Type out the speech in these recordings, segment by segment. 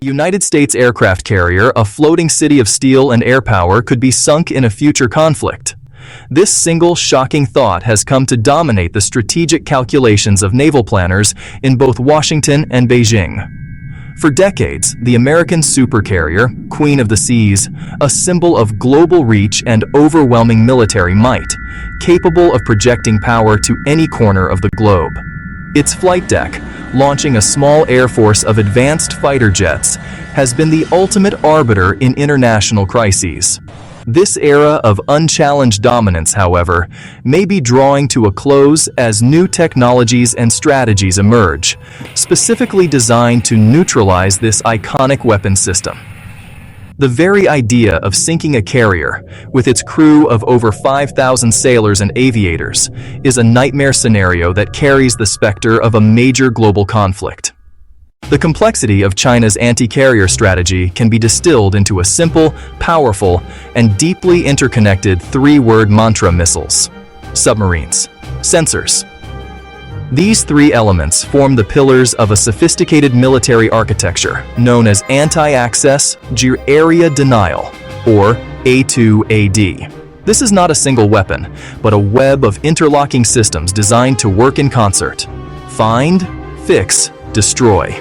United States aircraft carrier, a floating city of steel and air power, could be sunk in a future conflict. This single shocking thought has come to dominate the strategic calculations of naval planners in both Washington and Beijing. For decades, the American supercarrier, Queen of the Seas, a symbol of global reach and overwhelming military might, capable of projecting power to any corner of the globe. Its flight deck, launching a small air force of advanced fighter jets, has been the ultimate arbiter in international crises. This era of unchallenged dominance, however, may be drawing to a close as new technologies and strategies emerge, specifically designed to neutralize this iconic weapon system. The very idea of sinking a carrier, with its crew of over 5,000 sailors and aviators, is a nightmare scenario that carries the specter of a major global conflict. The complexity of China's anti-carrier strategy can be distilled into a simple, powerful, and deeply interconnected three-word mantra: missiles, submarines, sensors. These three elements form the pillars of a sophisticated military architecture known as anti-access area denial, or A2AD. This is not a single weapon, but a web of interlocking systems designed to work in concert. Find, fix, destroy.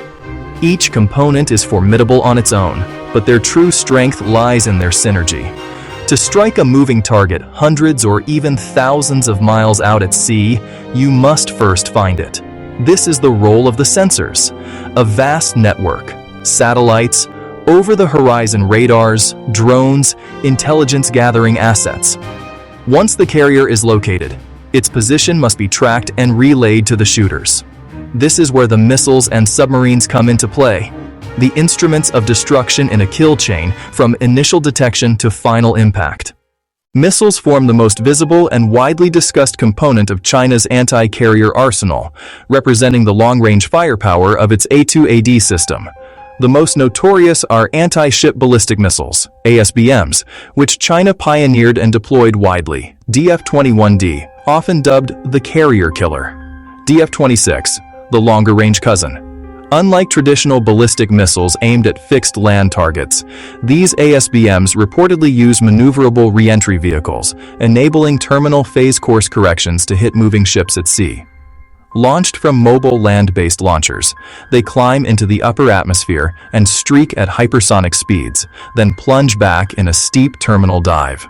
Each component is formidable on its own, but their true strength lies in their synergy. To strike a moving target hundreds or even thousands of miles out at sea, you must first find it. This is the role of the sensors, a vast network, satellites, over-the-horizon radars, drones, intelligence-gathering assets. Once the carrier is located, its position must be tracked and relayed to the shooters. This is where the missiles and submarines come into play, the instruments of destruction in a kill chain from initial detection to final impact. Missiles form the most visible and widely discussed component of China's anti-carrier arsenal, representing the long-range firepower of its A2AD system. The most notorious are anti-ship ballistic missiles, ASBMs, which China pioneered and deployed widely. DF-21D, often dubbed the carrier killer. DF-26, the longer-range cousin. Unlike traditional ballistic missiles aimed at fixed land targets, these ASBMs reportedly use maneuverable re-entry vehicles, enabling terminal phase course corrections to hit moving ships at sea. Launched from mobile land-based launchers, they climb into the upper atmosphere and streak at hypersonic speeds, then plunge back in a steep terminal dive.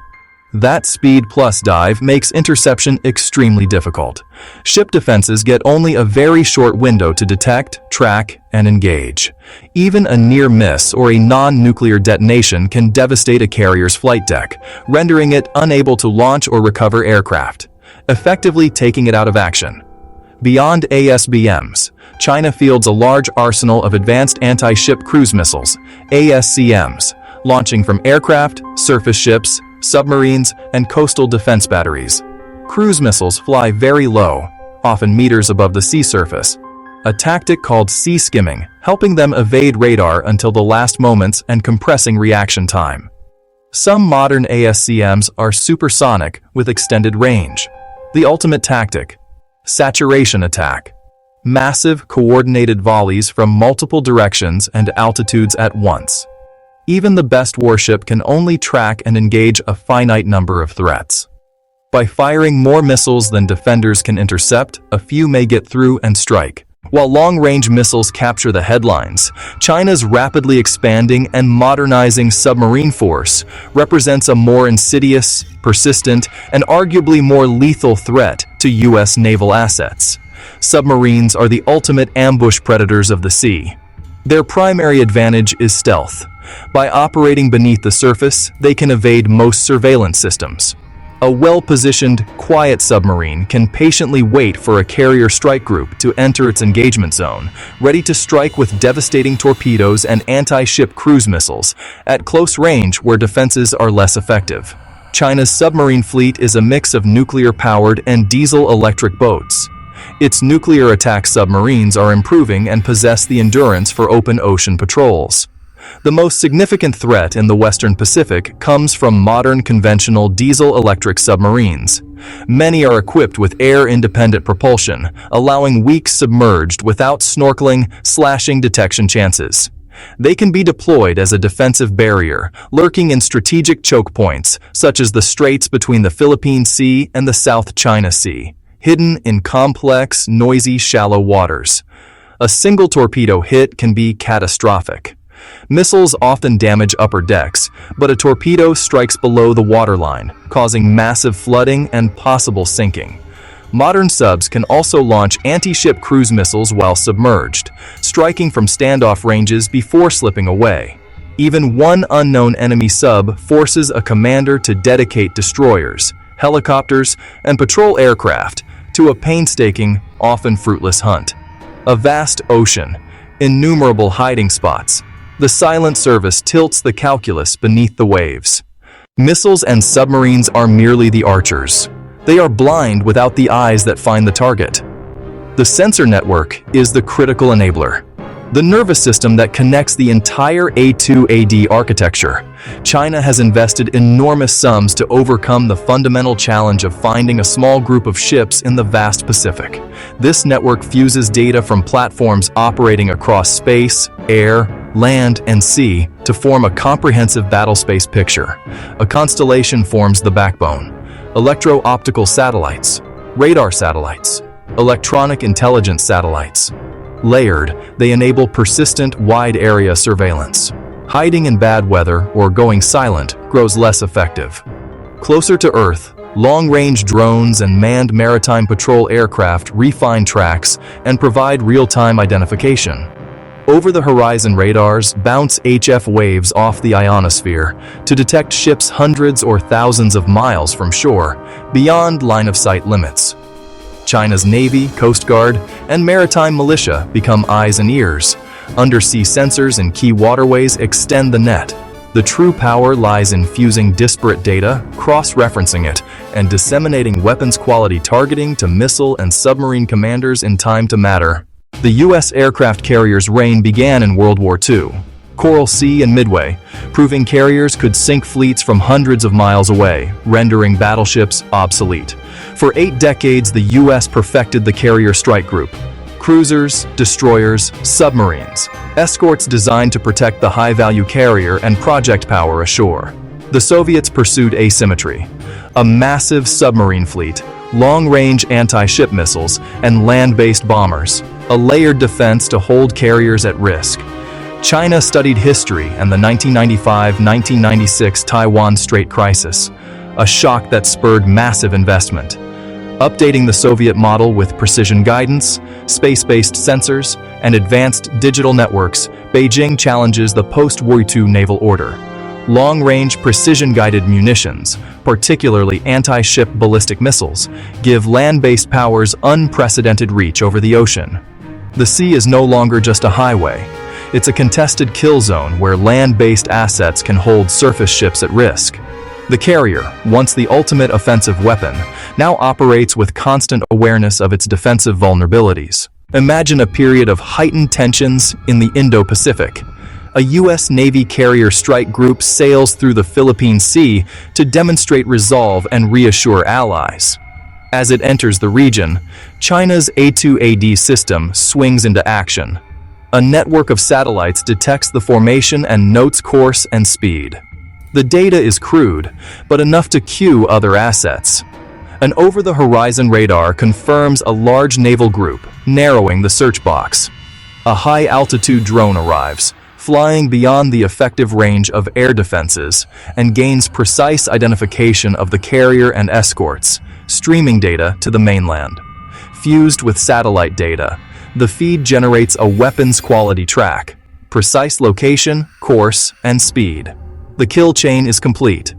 That speed plus dive makes interception extremely difficult. Ship defenses get only a very short window to detect, track, and engage. Even a near miss or a non-nuclear detonation can devastate a carrier's flight deck, rendering it unable to launch or recover aircraft, effectively taking it out of action. Beyond ASBMs, China fields a large arsenal of advanced anti-ship cruise missiles, ASCMs, launching from aircraft, surface ships, submarines, and coastal defense batteries. Cruise missiles fly very low, often meters above the sea surface, a tactic called sea skimming, helping them evade radar until the last moments and compressing reaction time. Some modern ASCMs are supersonic with extended range. The ultimate tactic: saturation attack. Massive, coordinated volleys from multiple directions and altitudes at once. Even the best warship can only track and engage a finite number of threats. By firing more missiles than defenders can intercept, a few may get through and strike. While long-range missiles capture the headlines, China's rapidly expanding and modernizing submarine force represents a more insidious, persistent, and arguably more lethal threat to U.S. naval assets. Submarines are the ultimate ambush predators of the sea. Their primary advantage is stealth. By operating beneath the surface, they can evade most surveillance systems. A well-positioned, quiet submarine can patiently wait for a carrier strike group to enter its engagement zone, ready to strike with devastating torpedoes and anti-ship cruise missiles at close range where defenses are less effective. China's submarine fleet is a mix of nuclear-powered and diesel-electric boats. Its nuclear attack submarines are improving and possess the endurance for open ocean patrols. The most significant threat in the Western Pacific comes from modern conventional diesel-electric submarines. Many are equipped with air-independent propulsion, allowing weeks submerged without snorkeling, slashing detection chances. They can be deployed as a defensive barrier, lurking in strategic choke points, such as the straits between the Philippine Sea and the South China Sea, hidden in complex, noisy, shallow waters. A single torpedo hit can be catastrophic. Missiles often damage upper decks, but a torpedo strikes below the waterline, causing massive flooding and possible sinking. Modern subs can also launch anti-ship cruise missiles while submerged, striking from standoff ranges before slipping away. Even one unknown enemy sub forces a commander to dedicate destroyers, helicopters, and patrol aircraft to a painstaking, often fruitless hunt. A vast ocean, innumerable hiding spots. The silent service tilts the calculus beneath the waves. Missiles and submarines are merely the archers. They are blind without the eyes that find the target. The sensor network is the critical enabler, the nervous system that connects the entire A2AD architecture. China has invested enormous sums to overcome the fundamental challenge of finding a small group of ships in the vast Pacific. This network fuses data from platforms operating across space, air, land, and sea to form a comprehensive battlespace picture. A constellation forms the backbone. Electro-optical satellites, radar satellites, electronic intelligence satellites. Layered, they enable persistent, wide-area surveillance. Hiding in bad weather or going silent grows less effective. Closer to Earth, long-range drones and manned maritime patrol aircraft refine tracks and provide real-time identification. Over-the-horizon radars bounce HF waves off the ionosphere to detect ships hundreds or thousands of miles from shore, beyond line-of-sight limits. China's Navy, Coast Guard, and maritime militia become eyes and ears. Undersea sensors in key waterways extend the net. The true power lies in fusing disparate data, cross-referencing it, and disseminating weapons-quality targeting to missile and submarine commanders in time to matter. The U.S. aircraft carriers' reign began in World War II. Coral Sea and Midway, proving carriers could sink fleets from hundreds of miles away, rendering battleships obsolete. For 8 decades, the U.S. perfected the carrier strike group. Cruisers, destroyers, submarines, escorts designed to protect the high-value carrier and project power ashore. The Soviets pursued asymmetry. A massive submarine fleet, long-range anti-ship missiles, and land-based bombers. A layered defense to hold carriers at risk. China studied history and the 1995-1996 Taiwan Strait crisis, a shock that spurred massive investment. Updating the Soviet model with precision guidance, space-based sensors, and advanced digital networks, Beijing challenges the post-World War II naval order. Long-range precision-guided munitions, particularly anti-ship ballistic missiles, give land-based powers unprecedented reach over the ocean. The sea is no longer just a highway. It's a contested kill zone where land-based assets can hold surface ships at risk. The carrier, once the ultimate offensive weapon, now operates with constant awareness of its defensive vulnerabilities. Imagine a period of heightened tensions in the Indo-Pacific. A U.S. Navy carrier strike group sails through the Philippine Sea to demonstrate resolve and reassure allies. As it enters the region, China's A2AD system swings into action. A network of satellites detects the formation and notes course and speed. The data is crude, but enough to cue other assets. An over-the-horizon radar confirms a large naval group, narrowing the search box. A high-altitude drone arrives, flying beyond the effective range of air defenses, and gains precise identification of the carrier and escorts, streaming data to the mainland. Fused with satellite data, the feed generates a weapons-quality track, precise location, course, and speed. The kill chain is complete.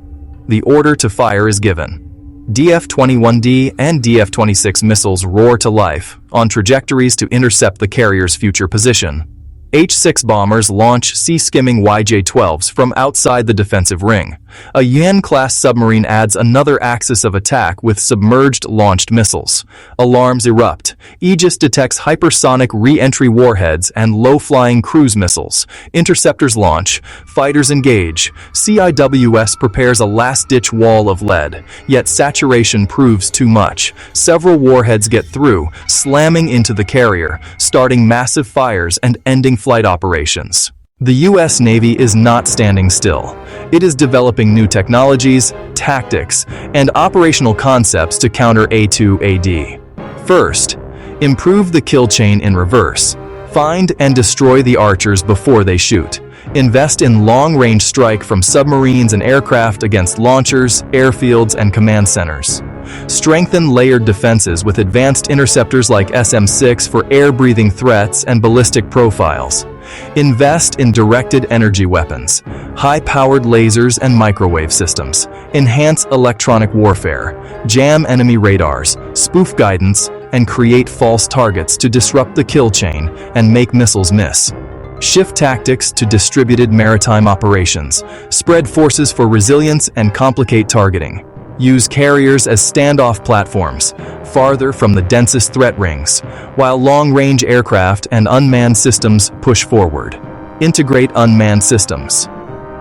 The order to fire is given. DF-21D and DF-26 missiles roar to life, on trajectories to intercept the carrier's future position. H-6 bombers launch sea-skimming YJ-12s from outside the defensive ring. A Yan-class submarine adds another axis of attack with submerged launched missiles. Alarms erupt. Aegis detects hypersonic re-entry warheads and low-flying cruise missiles. Interceptors launch. Fighters engage. CIWS prepares a last-ditch wall of lead, yet saturation proves too much. Several warheads get through, slamming into the carrier, starting massive fires and ending flight operations. The U.S. Navy is not standing still. It is developing new technologies, tactics, and operational concepts to counter A2AD. First, improve the kill chain in reverse. Find and destroy the archers before they shoot. Invest in long-range strike from submarines and aircraft against launchers, airfields, and command centers. Strengthen layered defenses with advanced interceptors like SM-6 for air-breathing threats and ballistic profiles. Invest in directed energy weapons, high-powered lasers and microwave systems. Enhance electronic warfare, jam enemy radars, spoof guidance, and create false targets to disrupt the kill chain and make missiles miss. Shift tactics to distributed maritime operations. Spread forces for resilience and complicate targeting. Use carriers as standoff platforms, farther from the densest threat rings, while long-range aircraft and unmanned systems push forward. Integrate unmanned systems.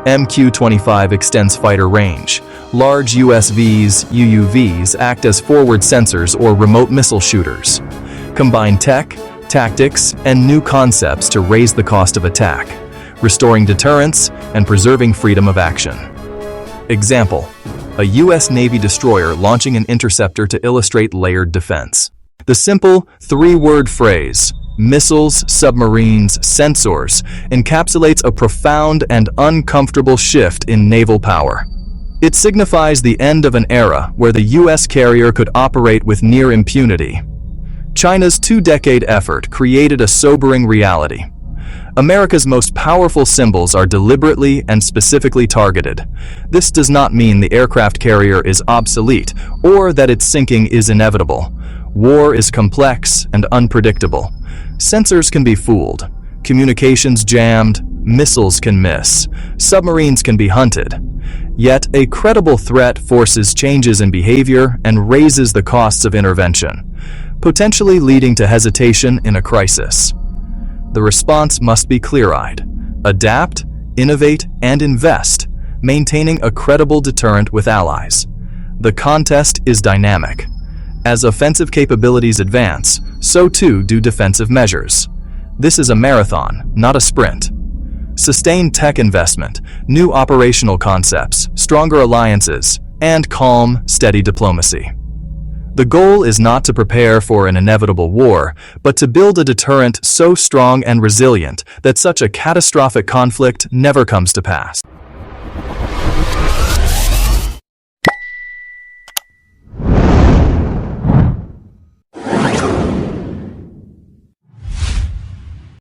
MQ-25 extends fighter range. Large USVs, UUVs act as forward sensors or remote missile shooters. Combine tech, tactics, and new concepts to raise the cost of attack, restoring deterrence and preserving freedom of action. Example: a U.S. Navy destroyer launching an interceptor to illustrate layered defense. The simple three-word phrase, missiles, submarines, sensors, encapsulates a profound and uncomfortable shift in naval power. It signifies the end of an era where the U.S. carrier could operate with near impunity. China's two-decade effort created a sobering reality. America's most powerful symbols are deliberately and specifically targeted. This does not mean the aircraft carrier is obsolete or that its sinking is inevitable. War is complex and unpredictable. Sensors can be fooled, communications jammed, missiles can miss, submarines can be hunted. Yet, a credible threat forces changes in behavior and raises the costs of intervention, potentially leading to hesitation in a crisis. The response must be clear-eyed. Adapt, innovate, and invest, maintaining a credible deterrent with allies. The contest is dynamic. As offensive capabilities advance, so too do defensive measures. This is a marathon, not a sprint. Sustained tech investment, new operational concepts, stronger alliances, and calm, steady diplomacy. The goal is not to prepare for an inevitable war, but to build a deterrent so strong and resilient that such a catastrophic conflict never comes to pass.